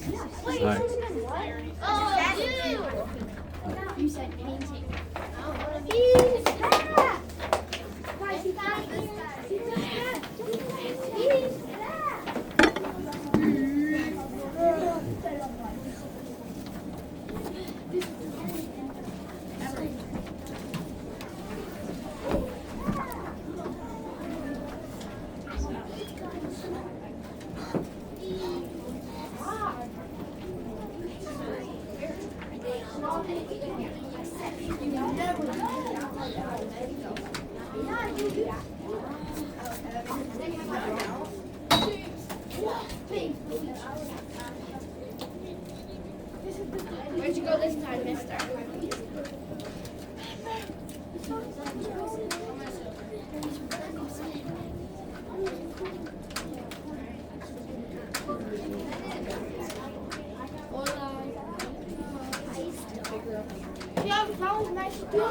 Wait, Hi. oh, you said painting. Where'd you go this time, mister? Yeah, that was nice to do, bro.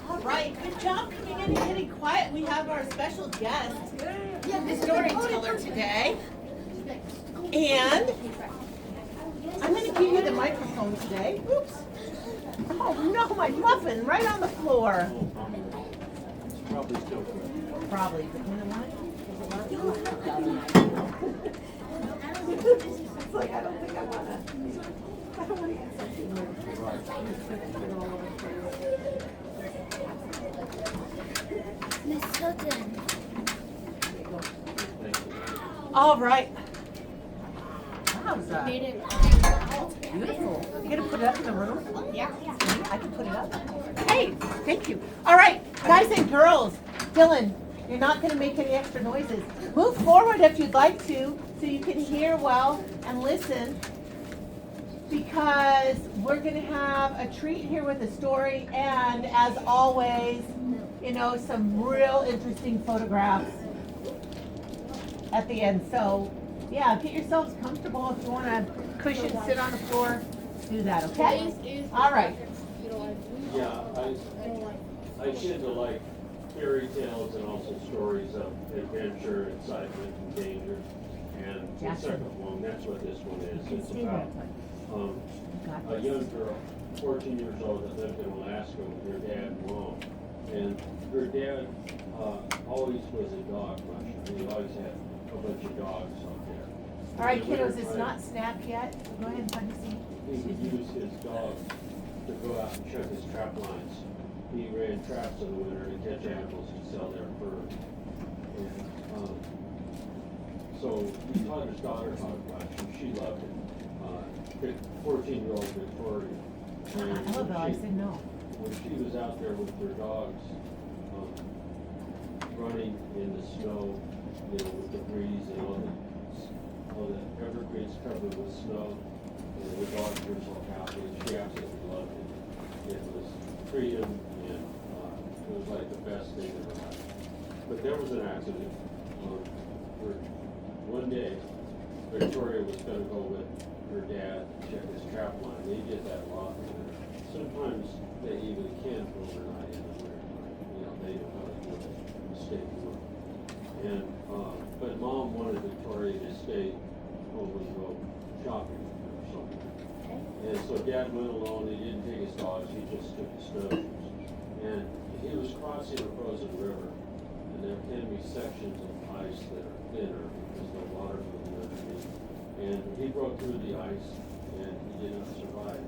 All right, good job coming in and getting quiet. We have our special guest, the storyteller today. And I'm going to give you the microphone today. Oops. Oh no, my muffin right on the floor. Probably still good. Probably, but you know what? It's like, I don't think I want to answer too Miss Hilton. All right. How's that? Beautiful. You gonna put it up in the room? Yeah. I can put it up. Hey, thank you. All right, guys and girls. Dylan, you're not gonna make any extra noises. Move forward if you'd like to, so you can hear well and listen. Because we're gonna have a treat here with a story, and as always, you know, some real interesting photographs at the end. So, yeah, get yourselves comfortable. If you want to cushion, sit on the floor, do that, okay? All right. Yeah, I tend to like fairy tales and also stories of adventure, excitement, and danger. And the Jackson. second one, that's what this one is. It's Stay about there. a young girl, 14 years old, that lived in Alaska with her dad and mom. And her dad always was a dog musher. He always had a bunch of dogs out there. All right, In the kiddos, it's wintertime, not snapped yet. Go ahead and find a seat. He would use his dogs to go out and check his trap lines. He ran traps in the winter to catch animals to sell their fur. And so he taught his daughter how to mush, and she loved it. 14-year-old Victoria. And Hello, Bill. I said no. when she was out there with her dogs, running in the snow, you know, with the breeze and all the evergreens covered with snow, and the dogs were so happy. She absolutely loved it. It was freedom, and it was like the best thing in her life. But there was an accident. Where one day, Victoria was going to go with her dad to check his trap line. They did that a lot. Sometimes they even camp overnight in the winter time. You know, they know how to do it. Stay warm. And but Mom wanted Victoria to stay home and go shopping or something. And so Dad went alone. He didn't take his dogs. He just took his snowshoes. And he was crossing a frozen river, and there can be sections of ice that are thinner because the water moving underneath. And he broke through the ice, and he did not survive.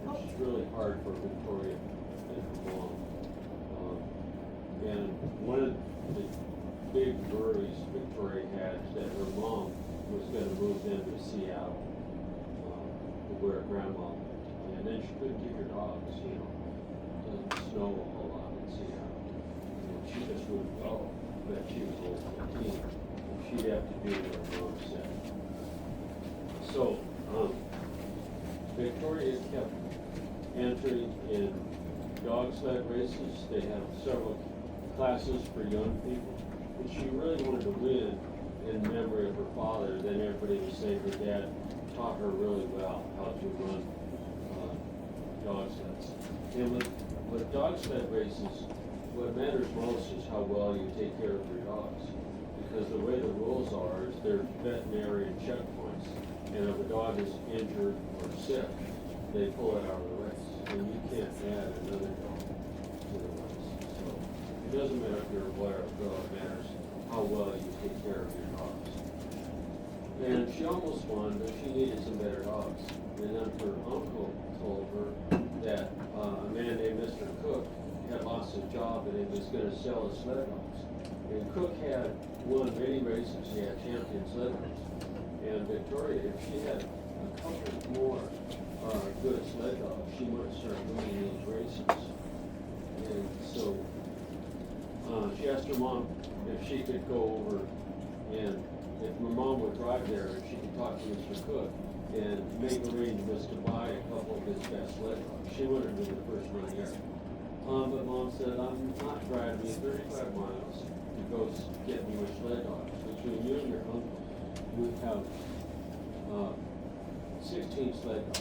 Which is really hard for Victoria and her mom. And one of the big worries Victoria had is that her mom was going to move them to Seattle, to where Grandma lived. And then she couldn't take her dogs, you know. It doesn't snow a whole lot in Seattle. And she just wouldn't go. But she was only 15. And she'd have to do what her mom said. So, Victoria kept entering in dog sled races. They have several classes for young people. And she really wanted to win in memory of her father, everybody was saying her dad taught her really well how to run dog sleds. And with dog sled races, what matters most is how well you take care of your dogs. Because the way the rules are is they're veterinarian checkpoints. And if a dog is injured or sick, they pull it out of the race. And you can't add another dog to the race. So it doesn't matter if you're a boy or a girl, it matters how well you take care of your dogs. And she almost won, but she needed some better dogs. And then her uncle told her that a man named Mr. Cook had lost his job and he was going to sell his sled dogs. And Cook had won many races. He had champion sled dogs. And Victoria, if she had a couple more good sled dogs, she might start winning these races. And so she asked her mom if she could go over and if her mom would drive there and she could talk to Mr. Cook and make arrangements to buy a couple of his best sled dogs. She wanted to be the first one here. But Mom said, I'm not driving you 35 miles to go get me your sled dogs. Between you and your uncle, we have 16 sled dogs.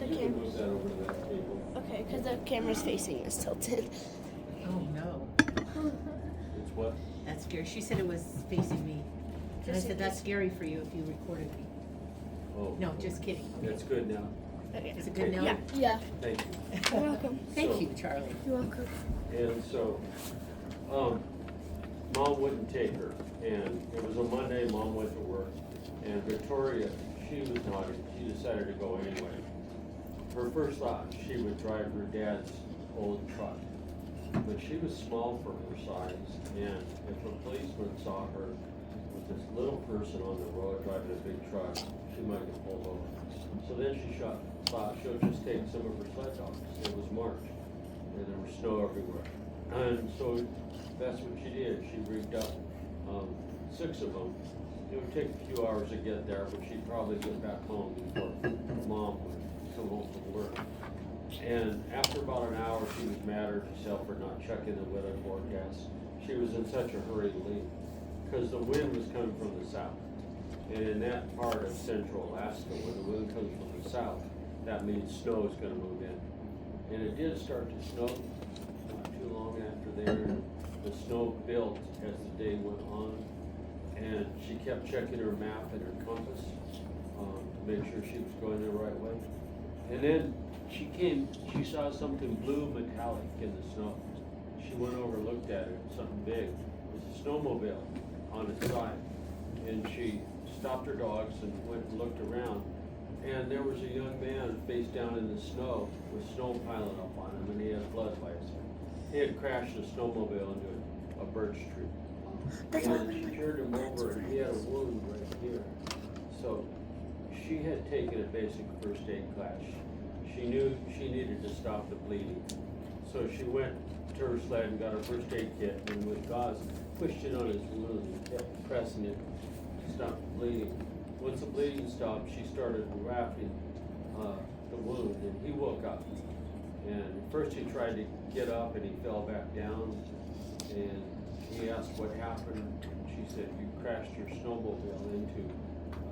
You can move that over to that table. Okay, because the camera's facing us tilted. Oh, no. It's what? That's scary. She said it was facing me. And I said, that's scary for you if you recorded me. Oh. No, just kidding. That's good now. Okay. Is it good now? Yeah. Yeah. Thank you. You're welcome. Thank So- you, Charlie. You're welcome. And so, Mom wouldn't take her, and it was a Monday, Mom went to work, and Victoria, she was naughty, she decided to go anyway. Her first thought, she would drive her dad's old truck, but she was small for her size, and if a policeman saw her with this little person on the road driving a big truck, she might get pulled over. So then she thought she'll just take some of her sled dogs. It was March, and there was snow everywhere. And so that's what she did. She rigged up 6 of them. It would take a few hours to get there, but she'd probably get back home before Mom would come home from work. And after about an hour, she was mad at herself for not checking the weather forecast. She was in such a hurry to leave because the wind was coming from the south. And in that part of central Alaska, where the wind comes from the south, that means snow is going to move in. And it did start to snow not too long after there. The snow built as the day went on. And she kept checking her map and her compass to make sure she was going the right way. And then she saw something blue metallic in the snow. She went over and looked at it, something big. It was a snowmobile on its side. And she stopped her dogs and went and looked around. And there was a young man face down in the snow with snow piling up on him, and he had blood by his head. He had crashed a snowmobile into a birch tree. And she turned him over and he had a wound right here. So she had taken a basic first aid class. She knew she needed to stop the bleeding. So she went to her sled and got her first aid kit and with gauze pushed it on his wound and kept pressing it to stop the bleeding. Once the bleeding stopped, she started wrapping the wound and he woke up. And first he tried to get up and he fell back down. And he asked what happened. She said, you crashed your snowmobile into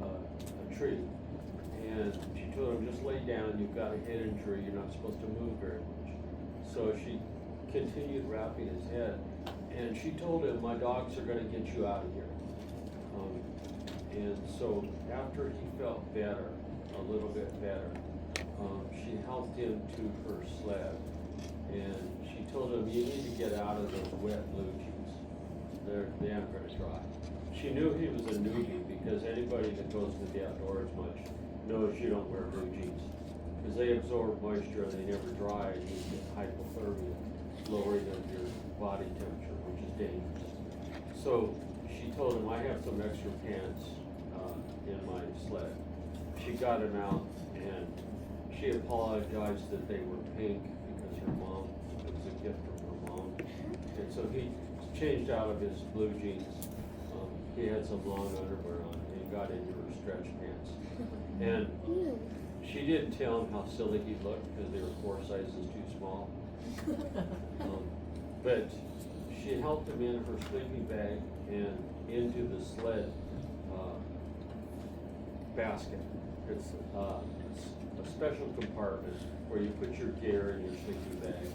a tree. And she told him, just lay down, you've got a head injury, you're not supposed to move very much. So she continued wrapping his head. And she told him, my dogs are gonna get you out of here. And so after he felt better, a little bit better, she helped him to her sled. And she told him, you need to get out of those wet blue jeans. They aren't gonna dry. She knew he was a newbie because anybody that goes to the outdoors much knows you don't wear blue jeans. Because they absorb moisture and they never dry and you get hypothermia, lowering of your body temperature, which is dangerous. So she told him, I have some extra pants in my sled. She got him out and she apologized that they were pink because her mom, it was a gift from her mom. And so he changed out of his blue jeans. He had some long underwear on and got into her stretch pants. And she didn't tell him how silly he looked because they were 4 sizes too small. But she helped him in her sleeping bag and into the sled basket. It's a special compartment where you put your gear in your sleeping bag,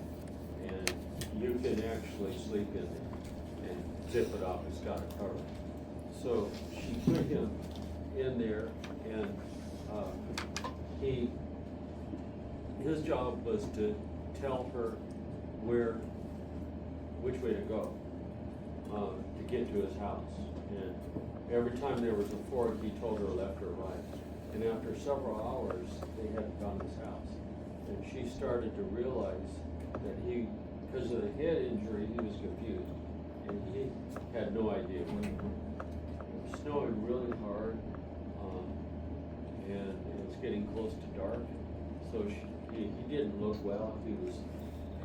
and you can actually sleep in there and zip it up. It's got a cover. So she put him in there, and his job was to tell her which way to go to get to his house. And every time there was a fork, he told her left or right. And after several hours, they hadn't found his house. And she started to realize that because of the head injury, he was confused. And he had no idea where to go. It was snowing really hard, and it was getting close to dark. So he didn't look well. He was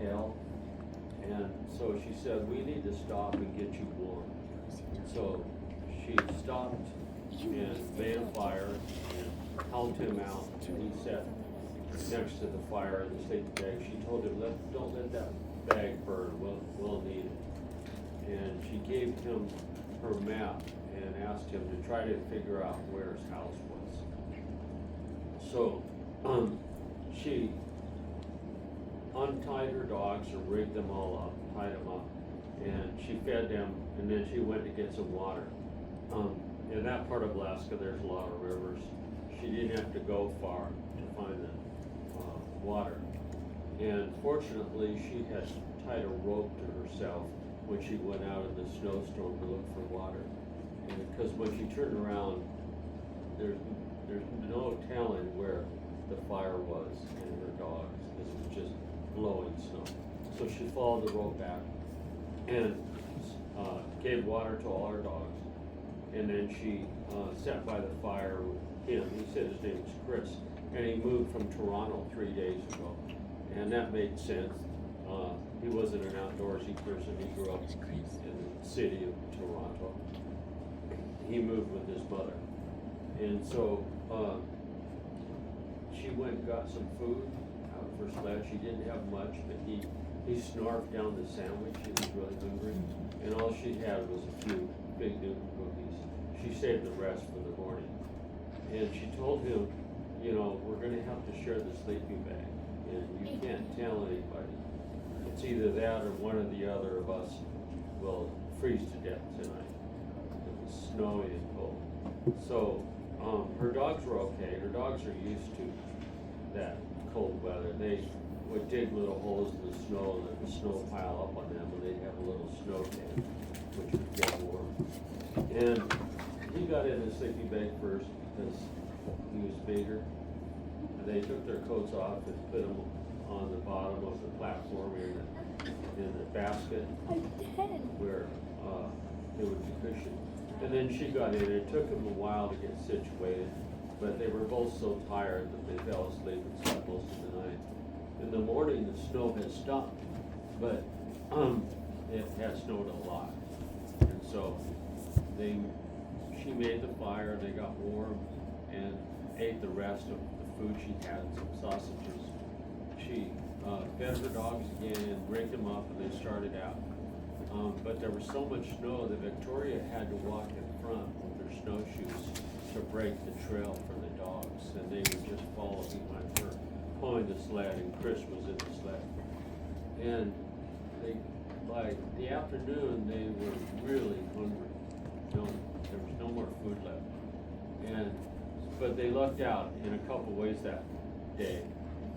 pale. And so she said, we need to stop and get you warm. So she stopped and made a fire and helped him out. And he sat next to the fire in the sleeping bag. She told him, don't let that bag burn. We'll need it. And she gave him her map and asked him to try to figure out where his house was. So she untied her dogs or rigged them all up, tied them up, and she fed them, and then she went to get some water. In that part of Alaska, there's a lot of rivers. She didn't have to go far to find the water. And fortunately, she had tied a rope to herself when she went out in the snowstorm to look for water. And because when she turned around, there's no telling where the fire was and her dogs, because it was just blowing snow. So she followed the rope back and gave water to all her dogs. And then she sat by the fire with him. He said his name was Chris, and he moved from Toronto 3 days ago. And that made sense. He wasn't an outdoorsy person. He grew up in the city of Toronto. He moved with his mother. And so she went and got some food out of her sled. She didn't have much, but he snarfed down the sandwich. She was really hungry. And all she had was a few big noodle cookies. She saved the rest for the morning. And she told him, we're going to have to share the sleeping bag. And you can't tell anybody. It's either that or one or the other of us will freeze to death tonight. It was snowy and cold. So her dogs were okay. Her dogs are used to that cold weather. They would dig little holes in the snow and let the snow pile up on them, and they'd have a little snow can, which would get warm. And he got in the sleeping bag first because he was bigger. And they took their coats off and put them on the bottom of the platform in the basket where it would be cushioned. And then she got in. It took them a while to get situated, but they were both so tired that they fell asleep and slept most of the night. In the morning, the snow had stopped, but it had snowed a lot. And so she made the fire, they got warm, and ate the rest of the food she had, some sausages. She fed her dogs again and rigged them up, and they started out. But there was so much snow that Victoria had to walk in front with her snowshoes to break the trail for the dogs, and they would just follow behind her, pulling the sled, and Chris was in the sled. And by the afternoon, they were really hungry. There was no more food left. But they lucked out in a couple ways that day.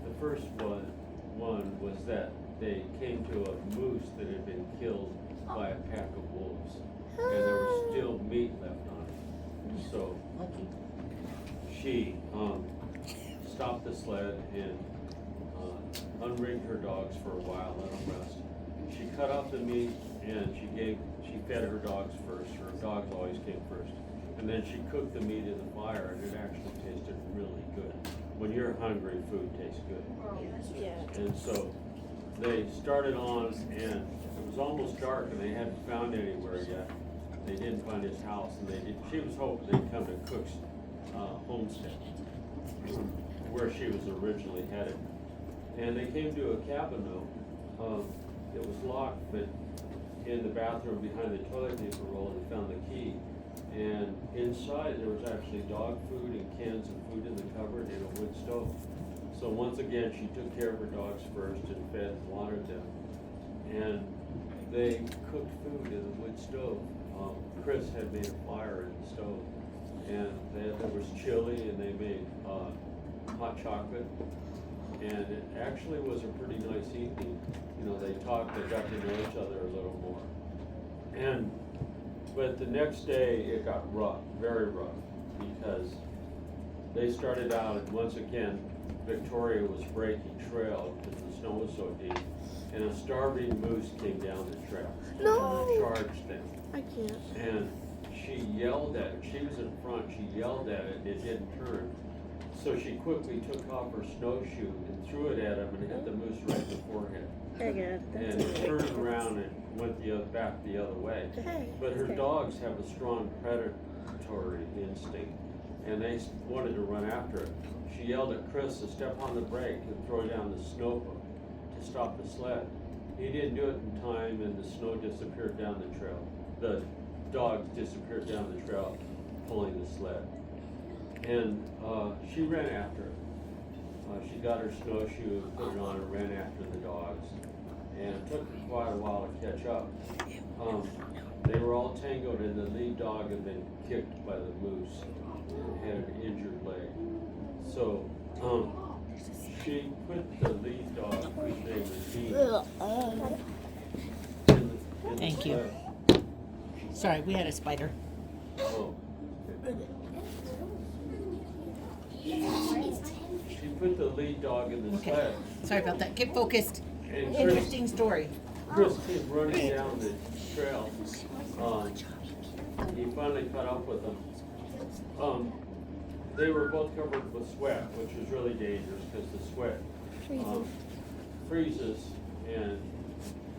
The first one was that they came to a moose that had been killed by a pack of wolves, and there was still meat left on it. So she stopped the sled and unrigged her dogs for a while, let them rest. She cut off the meat and she fed her dogs first. Her dogs always came first. And then she cooked the meat in the fire, and it actually tasted really good. When you're hungry, food tastes good. Yeah. And so they started on, and it was almost dark, and they hadn't found anywhere yet. They didn't find his house, and she was hoping they'd come to Cook's homestead, where she was originally headed. And they came to a cabin though. It was locked, but in the bathroom behind the toilet paper roll, they found the key. And inside, there was actually dog food and cans of food in the cupboard and a wood stove. So once again, she took care of her dogs first and fed and watered them. And they cooked food in the wood stove. Chris had made a fire in the stove. And there was chili, and they made hot chocolate. And it actually was a pretty nice evening. You know, they talked, they got to know each other a little more. But the next day, it got rough, very rough, because they started out, and once again, Victoria was breaking trail because the snow was so deep, and a starving moose came down the trail. No. And charged them. I can't. And she yelled at it. She was in front. She yelled at it, and it didn't turn. So she quickly took off her snowshoe and threw it at him and hit the moose right in the forehead. And it turned around and went back the other way. But her dogs have a strong predatory instinct, and they wanted to run after it. She yelled at Chris to step on the brake and throw down the snow to stop the sled. He didn't do it in time, and the snow disappeared down the trail. The dogs disappeared down the trail, pulling the sled. And she ran after it. She got her snowshoe, put it on, and ran after the dogs. And it took her quite a while to catch up. They were all tangled, and the lead dog had been kicked by the moose and had an injured leg. So she put the lead dog, whose name was Dean, in the Thank you. sled. Sorry, we had a spider. Oh. She put the lead dog in the Okay. sled. Sorry about that. Get focused. And Interesting story. Chris came running down the trail. He finally caught up with them. They were both covered with sweat, which was really dangerous because the sweat freezes, and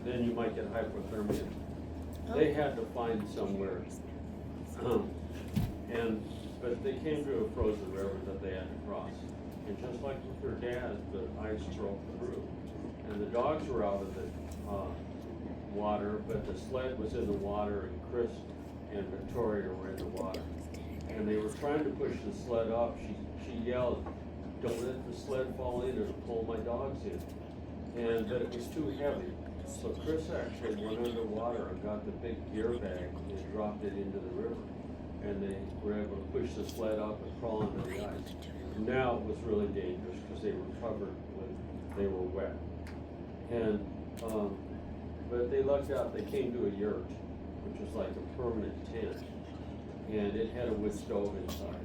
then you might get hypothermia. They had to find somewhere, but they came to a frozen river that they had to cross. And just like with their dad, the ice broke through, and the dogs were out of the water, but the sled was in the water, and Chris and Victoria were in the water. And they were trying to push the sled up. She yelled, "Don't let the sled fall in, it'll pull my dogs in." But it was too heavy. So Chris actually went underwater and got the big gear bag and dropped it into the river. And they were able to push the sled up and crawl under the ice. Now it was really dangerous because they were covered they were wet. But they lucked out, they came to a yurt, which was like a permanent tent. And it had a wood stove inside.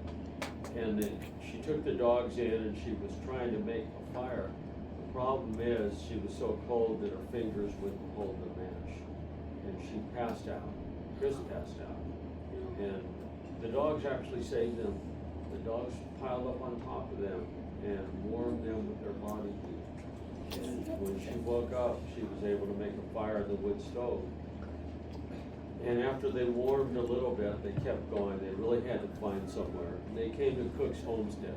And then she took the dogs in and she was trying to make a fire. The problem is she was so cold that her fingers wouldn't hold the match. And she passed out. Chris passed out. And the dogs actually saved them. The dogs piled up on top of them and warmed them with their body heat. And when she woke up, she was able to make a fire in the wood stove. And after they warmed a little bit, they kept going. They really had to find somewhere. And they came to Cook's Homestead.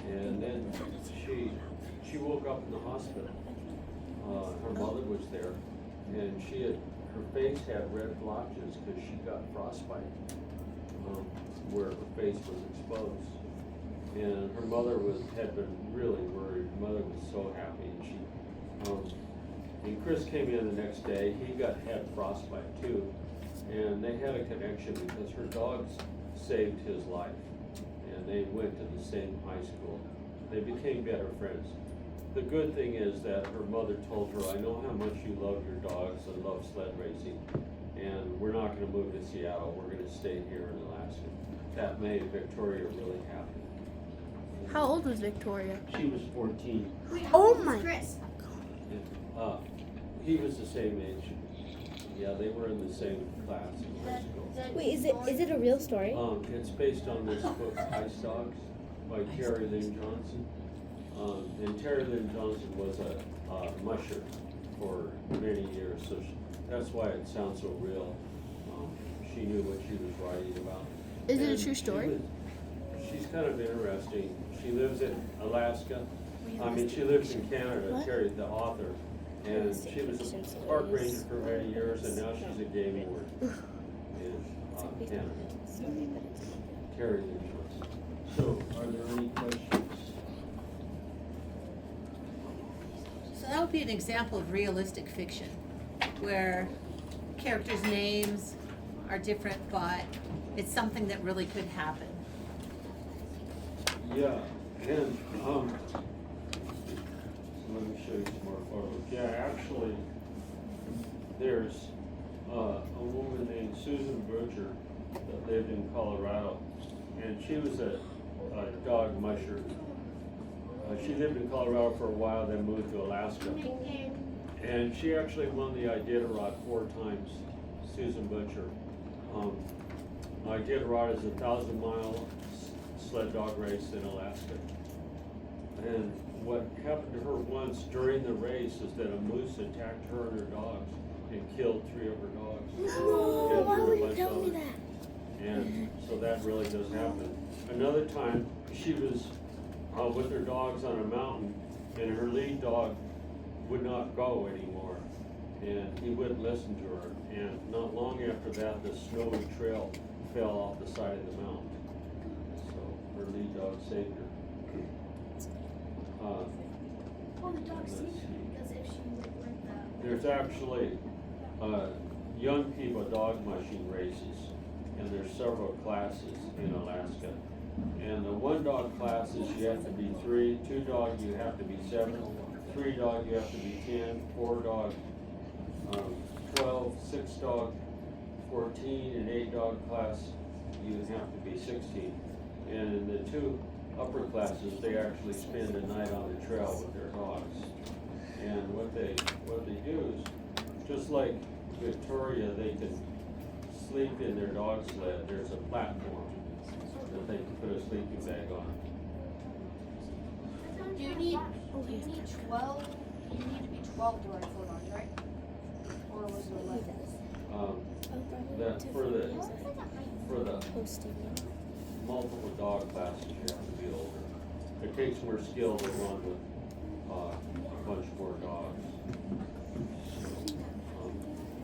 And then she woke up in the hospital. Her mother was there, and her face had red blotches because she got frostbite where her face was exposed. And her mother had been really worried. Her mother was so happy. And Chris came in the next day. He had frostbite too. And they had a connection because her dogs saved his life. And they went to the same high school. They became better friends. The good thing is that her mother told her, "I know how much you love your dogs and love sled racing. And we're not going to move to Seattle. We're going to stay here in Alaska." That made Victoria really happy. How old was Victoria? She was 14. Oh my! Chris. He was the same age. Yeah, they were in the same class in high school. Wait, is it a real story? It's based on this book, Ice Dogs, by Terry Lynn Johnson. And Terry Lynn Johnson was a musher for many years, so that's why it sounds so real. She knew what she was writing about. Is it a true story? She's kind of interesting. She lives in Alaska. She lives in Canada, What? Terry, the author. And she was a park ranger for many years, and now she's a game warden in Canada, carrying insurance. So, are there any questions? So that would be an example of realistic fiction, where characters' names are different, but it's something that really could happen. Yeah, and, let me show you some more photos. Yeah, actually, there's a woman named Susan Butcher that lived in Colorado, and she was a dog musher. She lived in Colorado for a while, then moved to Alaska. And she actually won the Iditarod 4 times, Susan Butcher. Iditarod is a 1,000-mile sled dog race in Alaska. And what happened to her once during the race is that a moose attacked her and her dogs and killed 3 of her dogs. No, why would you tell me that? And so that really does happen. Another time, she was with her dogs on a mountain, and her lead dog would not go anymore, and he wouldn't listen to her. And not long after that, the snowy trail fell off the side of the mountain. So her lead dog saved her. Oh, the dog Let's saved see. her because if she went that. There's actually young people dog mushing races, and there's several classes in Alaska. And the 1 dog class is you have to be 3, 2 dog you have to be 7, 3 dog you have to be 10, 4 dog 12, 6 dog 14, and 8 dog class you have to be 16. And in the 2 upper classes, they actually spend a night on the trail with their dogs. And what they do is, just like Victoria, they can sleep in their dog sled. There's a platform that they can put a sleeping bag on. Do you need 12? You need to be 12 to ride 4 dogs, right? Or was it 11? That for the multiple dog classes, you have to be older. It takes more skill to run with a bunch more dogs.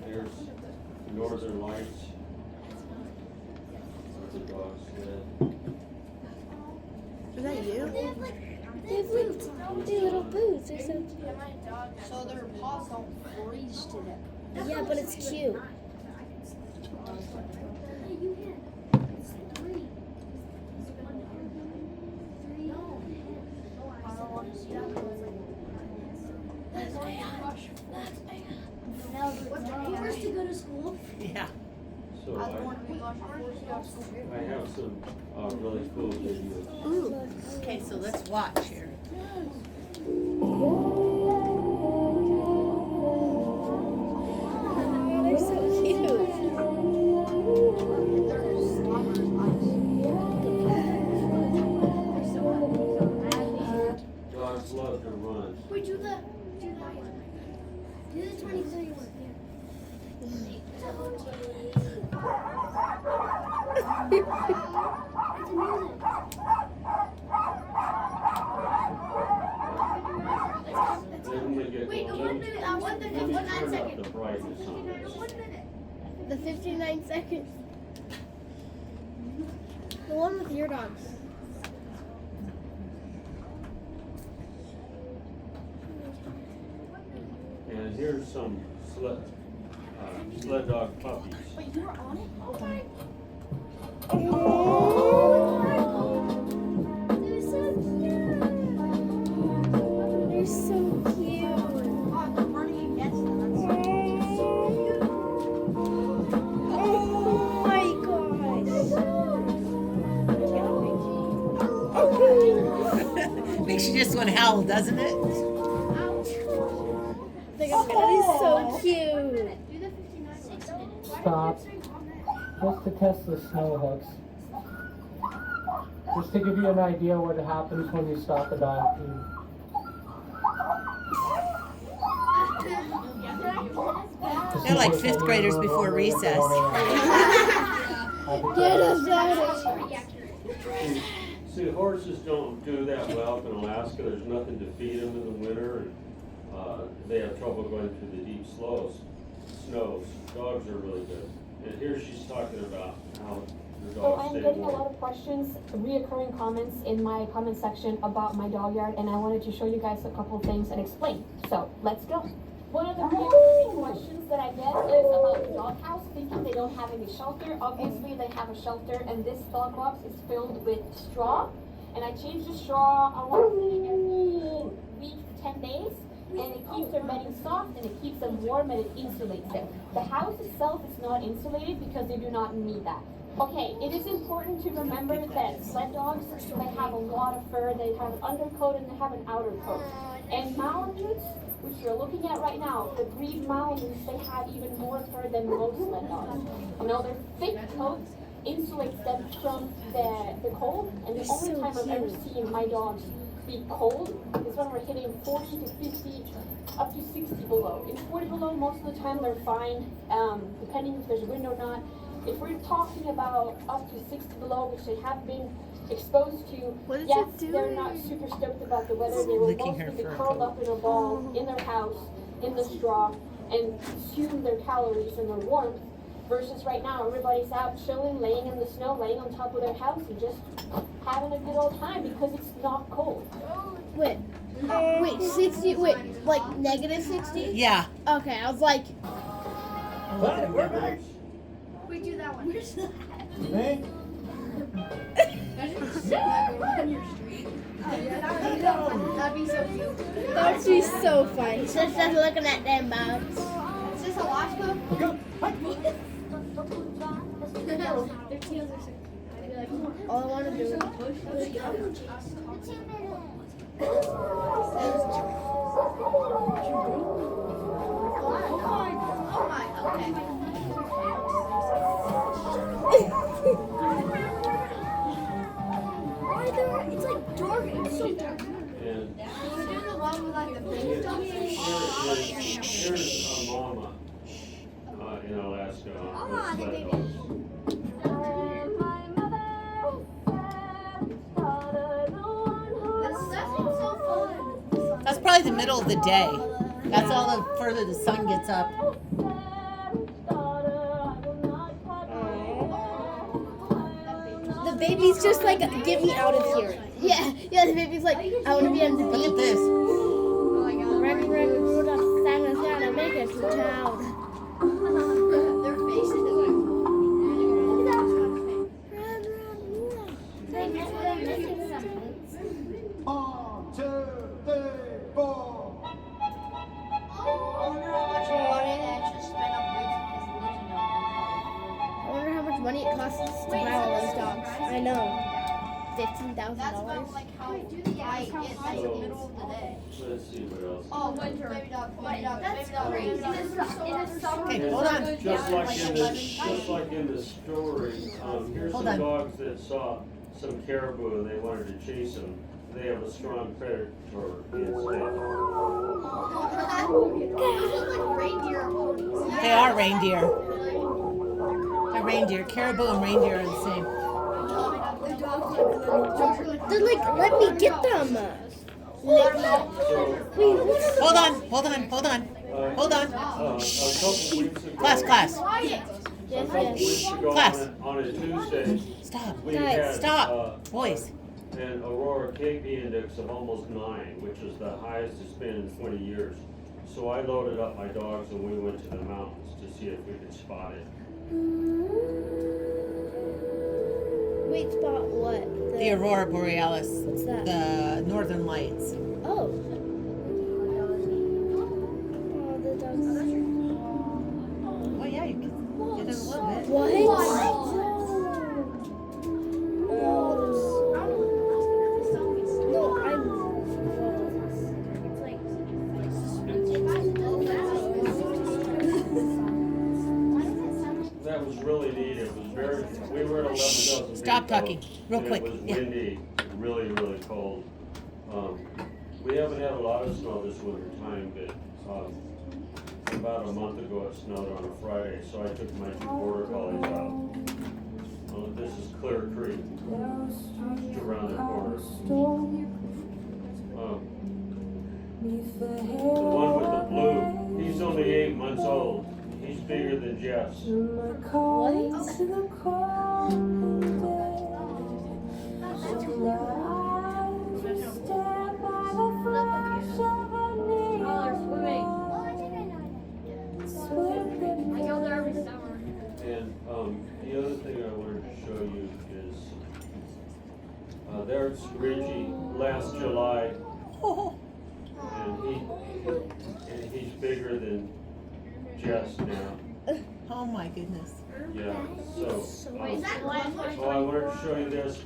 There's Northern Lights. There's a dog sled. Is that you? They have little boots. They're so cute. So their paws don't freeze to death. Yeah, but it's cute. I don't want to see that. He wants to go to school. Yeah. So I want to be watching horses go to school. I have some really cool videos. Okay, so let's watch here. They're so cute. Dogs love to run. Wait, do the 23 one. Then we get Wait, going. 1 minute. What the Let me 9 turn up seconds? the brightness on this. 1 minute. The 59 seconds. The one with your dogs. And here's some sled dog puppies. Wait, you were on it? Okay. They're so cute. I'm running against them. Oh my gosh. Makes you just want to howl, doesn't it? That is so cute. Do the 59 6 minutes. Stop. Just to test the snow hooks. Just to give you an idea what happens when you stop a dog. They're like 5th graders before recess. Get us out of See, horses don't do that well up in Alaska. There's nothing to feed them in the winter, and they have trouble going through the deep snows. Dogs are really good. And here she's talking about how the So dogs I'm stay getting a lot warm. of questions, reoccurring comments in my comment section about my dog yard, and I wanted to show you guys a couple things and explain. So let's go. One of the reoccurring questions that I get is about the doghouse, thinking they don't have any shelter. Obviously, they have a shelter, and this dog box is filled with straw. And I change the straw, I want to say every week to 10 days. And it keeps their bedding soft, and it keeps them warm, and it insulates them. The house itself is not insulated because they do not need that. Okay, it is important to remember that sled dogs, they have a lot of fur, they have an undercoat and they have an outer coat. And Malamutes, which you're looking at right now, the breed Malamutes, they have even more fur than most sled dogs. You know, their thick coat insulates them from the cold, and the only time I've ever seen my dogs be cold is when we're hitting 40 to 50, up to 60 below. In 40 below, most of the time they're fine, depending if there's a wind or not. If we're talking about up to 60 below, which they have been exposed to, yes, they're not super stoked about the weather. They will mostly be curled up in a ball in their house, in the straw, and consume their calories and their warmth. Versus right now, everybody's out chilling, laying in the snow, laying on top of their house, and just having a good old time because it's not cold. Wait, 60, like negative 60? Yeah. Okay, I was like, We do that one. Where's that? Hey, On your street. That'd be so cute. that would be so funny. Just looking at them bugs. Is this Alaska? go. Their tails are so cute. All I want to do is Oh my, okay. Why there? It's like dark. It's so dark. And Can we do the one with like the big stuff? here is a mama in Alaska on Oh, her the sled baby. dogs. That seems so fun. That's probably the middle of the day. That's all the further the sun gets up. the baby's just like, get me out of here. Yeah, the baby's like, I want to be on the Look at beach. this. Oh my god. Run, Santa's gonna make it to town. Their faces are like. One, two, three, four. I wonder how much money they actually spent on bridges because losing them. I wonder how much money it costs to buy all those dogs. I know. $15,000. That's about like how light it is in the middle of the day. Let's see what else. Oh, winter. Baby dog, baby dog, baby dog, baby dog. In the summer. Okay, hold on. Just like in the story, here's Hold some on. dogs that saw some caribou and they wanted to chase them. They have a strong predator instinct. Like reindeer ponies. They are reindeer. They're reindeer. Caribou and reindeer are the same. They're like, let me get them. Let me. So, Hold on. Hold on. a couple weeks ago, Class. a couple weeks ago Class. on a Tuesday, Stop. we had Stop. Boys. an Aurora KP index of almost 9, which is the highest it's been in 20 years. So I loaded up my dogs and we went to the mountains to see if we could spot it. Wait, spot what? The Aurora Borealis. What's that? The Northern Lights. Oh. Oh, the dogs. Oh yeah, you can get it a little bit. What? No, That was really neat. It was very, we were at 11,000 feet. Stop talking, real and quick. It was Yeah. windy, really, really cold. We haven't had a lot of snow this winter time, but, about a month ago it snowed on a Friday, so I took my 2 border collies out. This is Clear Creek, just around the corner. The one with the blue, he's only 8 months old. He's bigger than Jess. And the other thing I wanted to show you is there's Reggie last July, and he's bigger than Jess now. Oh my goodness. Yeah. So I wanted to show you this.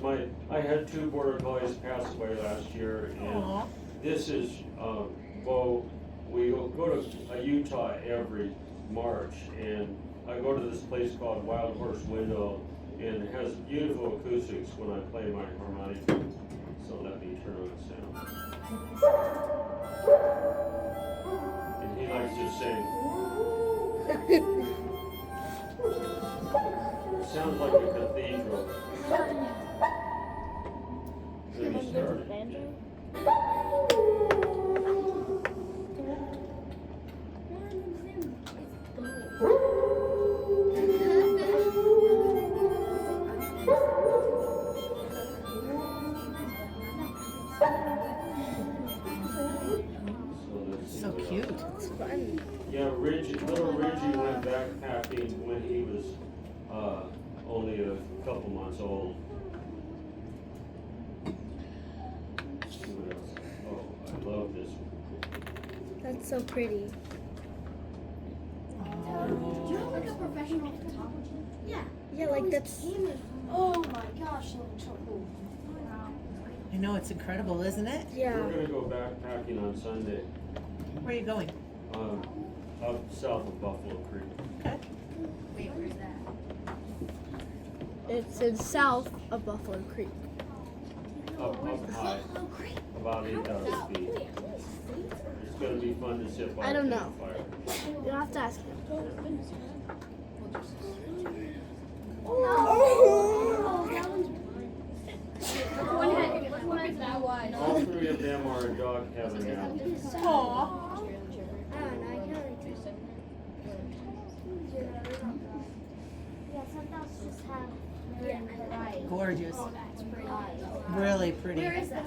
I had 2 border collies pass away last year, and Aw. this is Bo. We go to Utah every March, and I go to this place called Wild Horse Window, and it has beautiful acoustics when I play my harmonica. So let me turn on the sound. And he likes to sing. It sounds like a cathedral. Let me start it. So cute. Yeah, little Reggie went backpacking when he was only a couple months old. What else? Oh, I love this one. That's so pretty. Do you have like a professional photographer? Yeah. Yeah, like that's. Oh my gosh, that looks so cool. I know, it's incredible, isn't it? Yeah. We're gonna go backpacking on Sunday, Where are you going? up south of Buffalo Creek. Okay. Wait, where's that? It's in south of Buffalo Creek. Up high, about 8,000 feet. It's gonna be fun to sit by I a don't know. campfire. You'll have to ask him. Oh, that one's All 3 of them are in dog heaven now. Aw. Gorgeous. Really pretty. Where is that?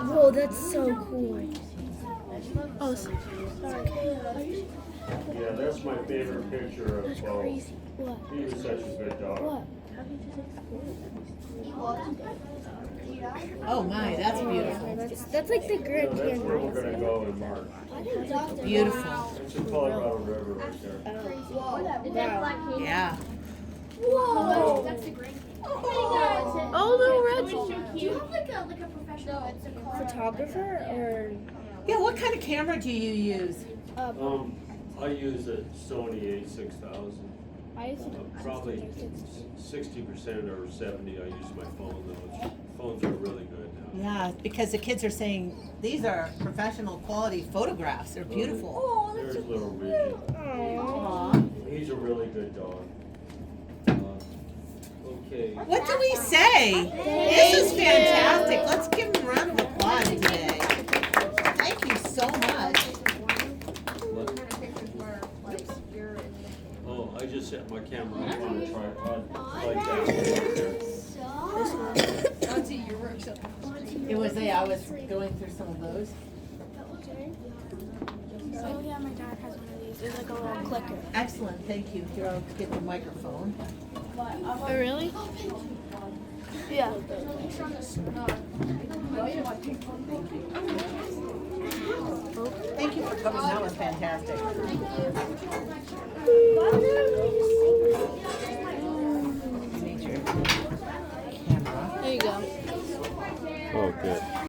Whoa, that's so cool. Oh, sorry. Yeah, that's my favorite picture of That's Bo. crazy. What? He was such a good dog. What? Oh my, that's beautiful. That's like the Yeah, Grand that's where we're Canyon. gonna go in March. Beautiful. It's the Colorado River right there. Wow. Yeah. Whoa. That's the great. Oh, little Reggie. Do you have like a professional Photographer or? Yeah, what kind of camera do you use? I use a Sony A6000. I used to Probably 60% or 70 I use my phone though. Phones are really good now. Yeah, because the kids are saying these are professional quality photographs. They're beautiful. There's little Reggie. Aw. He's a really good dog. Okay. What do we say? This is fantastic. Let's give them a round of applause today. Thank you so much. Oh, I just set my camera up on a tripod like that. It was I was going through some of those. Oh yeah, my dad has one of these. It's like a little clicker. Excellent, thank you. Here, I'll get the microphone. Oh really? Yeah. Thank you for coming. That was fantastic.